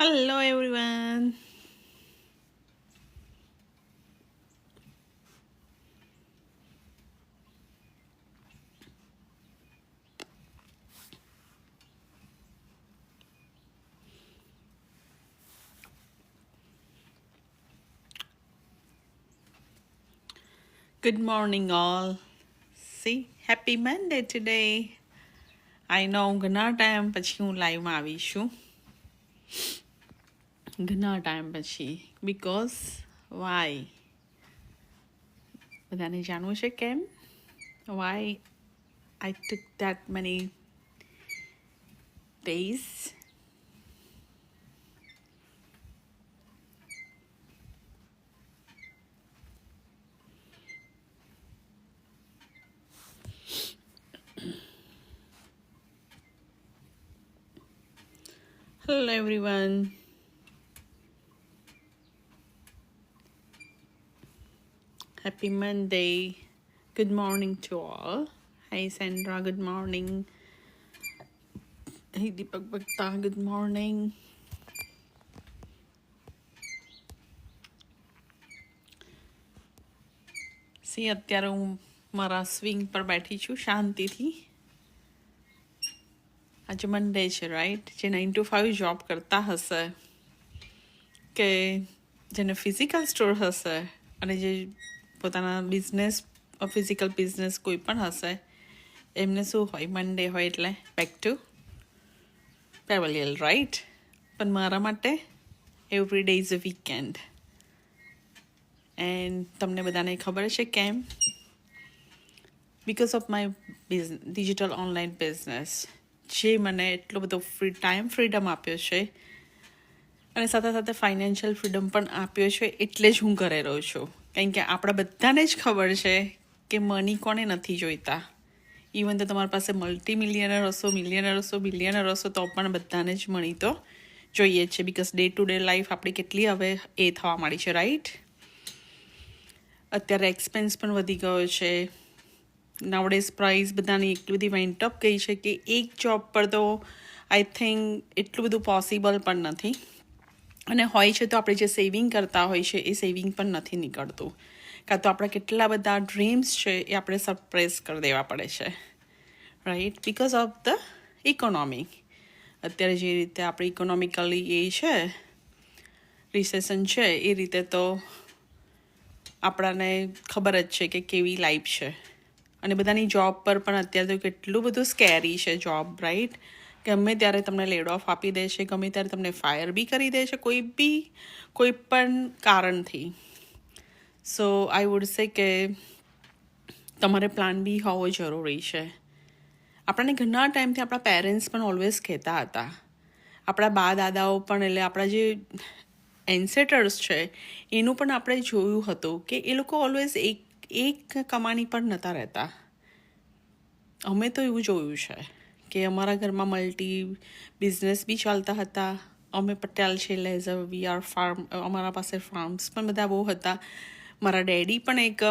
Hello everyone. Good morning all. See, happy Monday today. I know ઘણા time પછી હું લાઈવમાં આવી છું. ઘણા ટાઈમ પછી. Because why? બધાને જાણવું છે કેમ? Why I took that many days? Hello everyone. Happy Monday. Good morning to all. Hi Sandra, good morning. Hey Deepak Bhakta, good morning. C અત્યારે હું મારા સ્વિંગ પર બેઠી છું શાંતિથી. આજે મંડે છે રાઈટ. જે 9 to 5 જોબ કરતા હશે કે જેને ફિઝિકલ સ્ટોર હશે અને જે પોતાના બિઝનેસ ફિઝિકલ બિઝનેસ કોઈ પણ હશે એમને શું હોય મંડે હોય એટલે બેક ટુ પેવલિયલ રાઈટ. પણ મારા માટે every day is a weekend. And તમને બધાને ખબર છે કેમ? Because of my digital online business જે મને એટલો બધો ફ્રીડમ આપ્યો છે અને સાથે સાથે ફાઇનાન્શિયલ ફ્રીડમ પણ આપ્યો છે, એટલે જ હું ઘરે રહું છું. કારણ કે આપણા બધાને જ ખબર છે કે મની કોને નથી જોઈતા. ઇવન તો તમારી પાસે મલ્ટી મિલિયનર હશો, મિલિયનર હશો, બિલિયનર હશો તો પણ બધાને જ મની તો જોઈએ જ છે. Because day to day life આપણી કેટલી હવે એ થવા માંડી છે રાઈટ. અત્યારે એક્સપેન્સ પણ વધી ગયો છે. નાવડેઝ પ્રાઇસ બધાની એટલી બધી વેન્ટઅપ ગઈ છે કે એક જોબ પર તો આઈ થિંક એટલું બધું પોસિબલ પણ નથી. અને હોય છે તો આપણે જે સેવિંગ કરતા હોય છે એ સેવિંગ પણ નથી નીકળતું. કાં તો આપણા કેટલા બધા ડ્રીમ્સ છે એ આપણે સરપ્રાઈઝ કરી દેવા પડે છે right. Because of the economy. અત્યારે જે રીતે આપણે ઇકોનોમિકલી એ છે રિસેશન છે એ રીતે તો આપણાને ખબર જ છે કે કેવી લાઈફ છે. અને બધાની જોબ પર પણ અત્યારે તો કેટલું બધું સ્કેરી છે જોબ રાઈટ. ગમે ત્યારે તમને લેડ ઓફ આપી દે છે, ગમે ત્યારે તમને ફાયર બી કરી દે છે કોઈ પણ કારણથી. સો આઈ વુડ સે કે તમારે પ્લાન બી હોવો જરૂરી છે. આપણને ઘણા ટાઈમથી આપણા પેરેન્ટ્સ પણ ઓલવેઝ કહેતા હતા, આપણા બા દાદાઓ પણ, એટલે આપણા જે એન્સેટર્સ છે એનું પણ આપણે જોયું હતું કે એ લોકો ઓલવેઝ એક કમાણી પર નહોતા રહેતા. અમે તો એવું જોયું છે કે અમારા ઘરમાં મલ્ટી બિઝનેસ બી ચાલતા હતા. અમે પટેલ છે એટલે વી આર ફાર્મ, અમારા પાસે ફાર્મ્સ પણ બધા બહુ હતા. મારા ડેડી પણ એક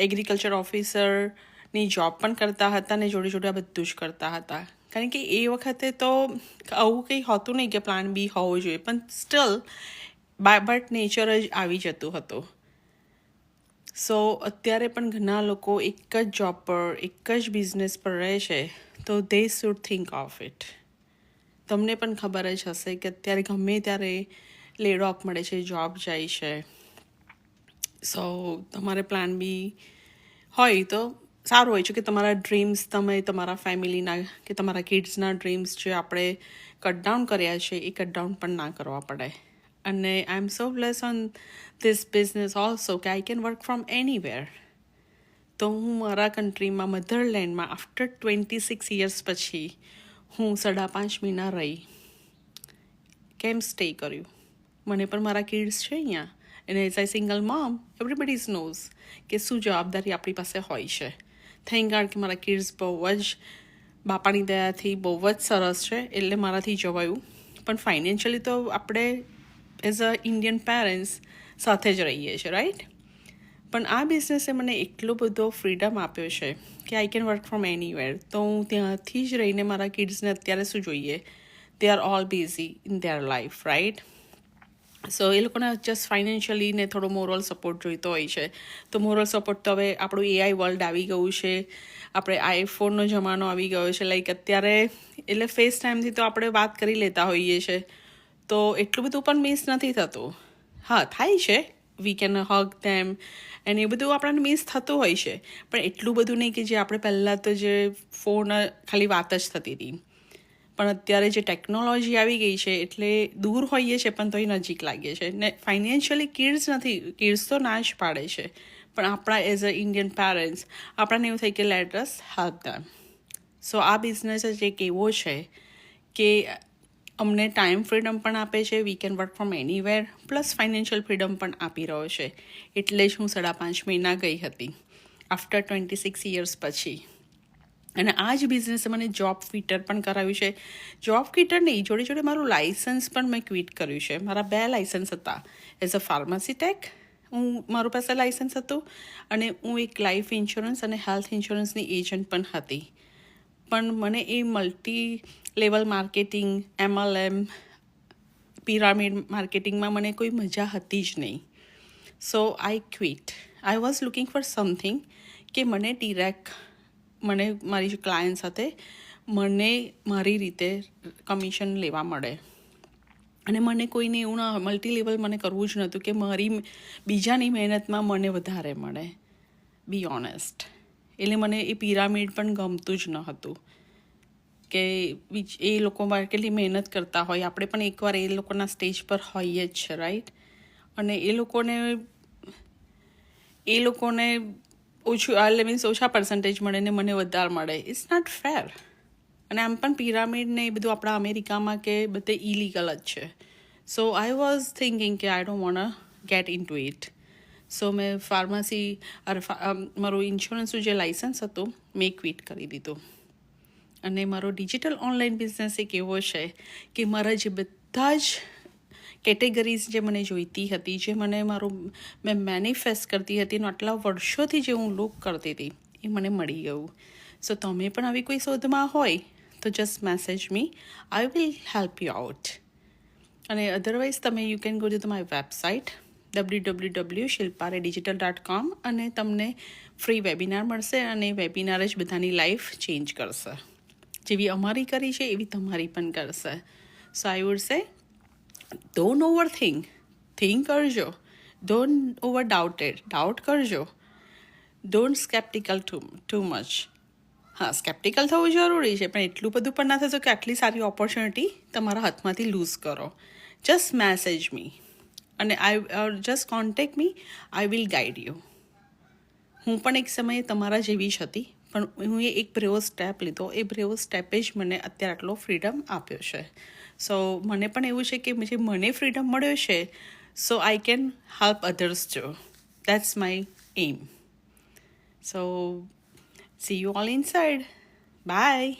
એગ્રીકલ્ચર ઓફિસરની જોબ પણ કરતા હતા ને જોડે જોડે આ બધું જ કરતા હતા. કારણ કે એ વખતે તો આવું કંઈ હોતું નહીં કે પ્લાન બી હોવો જોઈએ, પણ સ્ટીલ બટ નેચર જ આવી જતું હતું. સો અત્યારે પણ ઘણા લોકો એક જ જોબ પર, એક જ બિઝનેસ પર રહે છે, તો they should think of it. તમને પણ ખબર જ હશે કે અત્યારે ગમે ત્યારે લેડ ઓફ મળે છે, જોબ જાય છે. સો તમારે પ્લાન બી હોય તો સારું હોય છે કે તમારા ડ્રીમ્સ તમે તમારા ફેમિલીના કે તમારા કિડ્સના ડ્રીમ્સ જે આપણે કટ ડાઉન કર્યા છે એ કટ ડાઉન પણ ના કરવા પડે. અને I am so bless on this business also કે I can work from anywhere. તો હું મારા કન્ટ્રીમાં મધરલેન્ડમાં આફ્ટર 26 યર્સ પછી હું 5.5 મહિના રહી. કેમ સ્ટે કર્યું? મને પણ મારા કિડ્સ છે અહીંયા, અને as I single mom everybody's knows કે શું જવાબદારી આપણી પાસે હોય છે. થેન્ક ગોડ કે મારા કિડ્સ બહુ જ બાપાની દયાથી બહુ જ સરસ છે, એટલે મારાથી જવાયું. પણ ફાઇનાન્શિયલી તો આપણે એઝ અ ઇન્ડિયન પેરેન્ટ્સ સાથે જ રહીએ છીએ રાઈટ. પણ આ બિઝનેસે મને એટલો બધો ફ્રીડમ આપ્યો છે કે I can work from anywhere. તો હું ત્યાંથી જ રહીને મારા કિડ્સને અત્યારે શું જોઈએ they are all busy in their life, right? સો એ લોકોને જસ્ટ ફાઇનાન્શિયલી ને થોડો મોરલ સપોર્ટ જોઈતો હોય છે. તો મોરલ સપોર્ટ તો હવે આપણું એઆઈ વર્લ્ડ આવી ગયું છે, આપણે આઈફોનનો જમાનો આવી ગયો છે. લાઈક અત્યારે એટલે ફેસ ટાઈમથી તો આપણે વાત કરી લેતા હોઈએ છીએ, તો એટલું બધું પણ મિસ નથી થતું. હા, થાય છે, વી કેન હગ ધેમ અને એ બધું આપણને મિસ થતું હોય છે, પણ એટલું બધું નહીં કે જે આપણે પહેલાં તો જે ફોન ખાલી વાત જ થતી હતી. પણ અત્યારે જે ટેકનોલોજી આવી ગઈ છે એટલે દૂર હોઈએ છે પણ તોય નજીક લાગીએ છે. ને ફાઇનાન્શિયલી કિડ્સ તો ના જ પાડે છે, પણ આપણા એઝ અ ઇન્ડિયન પેરેન્ટ્સ આપણને એવું થાય કે લેટ અસ હેલ્પ ધેમ. સો આ બિઝનેસ જ એક એવો છે કે અમને ટાઈમ ફ્રીડમ પણ આપે છે, we can work from anywhere, plus financial freedom પણ આપી રહ્યો છે. એટલે જ હું 5.5 મહિના ગઈ હતી આફ્ટર 26 યર્સ પછી. અને આ જ બિઝનેસે મને જોબ ક્વિટર પણ કરાવ્યું છે. જોબ ક્વિટર નહીં, જોડે જોડે મારું લાઇસન્સ પણ મેં ક્વિટ કર્યું છે. મારા 2 લાઇસન્સ હતા. એઝ અ ફાર્મસી ટેક મારું પાસે લાઇસન્સ હતું, અને હું એક લાઈફ ઇન્સ્યોરન્સ અને હેલ્થ ઇન્સ્યોરન્સની એજન્ટ પણ હતી. પણ મને એ multi level marketing, MLM, pyramid માર્કેટિંગમાં મને કોઈ મજા હતી જ નહીં. So I quit. I was looking for something કે મને ડિરેક્ટ મને મારી ક્લાયન્ટ સાથે મને મારી રીતે કમિશન લેવા મળે, અને મને કોઈને એવું ના મલ્ટી લેવલ મને કરવું જ નહોતું કે મારી બીજાની મહેનતમાં મને વધારે મળે, બી ઓનેસ્ટ. એટલે મને એ પિરામિડ પણ ગમતું જ ન હતું કે એ લોકો કેટલી મહેનત કરતા હોય, આપણે પણ એકવાર એ લોકોના સ્ટેજ પર હોઈએ જ છે, રાઈટ? અને એ લોકોને ઓછું એટલે મીન્સ ઓછા પર્સન્ટેજ મળે ને મને વધારે મળે. It's not fair. અને આમ પણ પિરામિડ ને એ બધું આપણા અમેરિકામાં કે બધે ઇલીગલ જ છે. સો આઈ વોઝ થિંકિંગ કે I don't want get into it. So મેં મારું ઇન્સ્યોરન્સનું જે લાઇસન્સ હતું મેં ક્વિટ કરી દીધું. અને મારો ડિજિટલ ઓનલાઈન બિઝનેસ એક એવો છે કે મારા જે બધા જ કેટેગરીઝ જે મને જોઈતી હતી, જે મેં મેનિફેસ્ટ કરતી હતી, એનું આટલા વર્ષોથી જે હું લુક કરતી હતી એ મને મળી ગયું. સો તમે પણ આવી કોઈ શોધમાં હોય તો just message me, I will help you out. અને અધરવાઇઝ તમે you can go to my website www.shilparedigital.com, અને તમને ફ્રી વેબિનાર મળશે, અને વેબિનાર જ બધાની લાઈફ ચેન્જ કરશે. જેવી અમારી કરી છે એવી તમારી પણ કરશે. So I would say, don't over think કરજો, ડોન્ટ ઓવર ડાઉટ કરજો, ડોન્ટ સ્કેપ્ટિકલ ટુ મચ. હા, સ્કેપ્ટિકલ થવું જરૂરી છે, પણ એટલું બધું પણ ના થતું કે આટલી સારી ઓપોર્ચ્યુનિટી તમારા હાથમાંથી લૂઝ કરો. જસ્ટ મેસેજ મી અને just contact me, I will guide you. હું પણ એક સમયે તમારા જેવી જ હતી, પણ હું એક બ્રેવો સ્ટેપ લીધો. એ બ્રેવો સ્ટેપે જ મને અત્યારે આટલો ફ્રીડમ આપ્યો છે. સો મને પણ એવું છે કે જે મને ફ્રીડમ મળ્યો છે, so I can help others too. That's my aim. So see you all inside. By.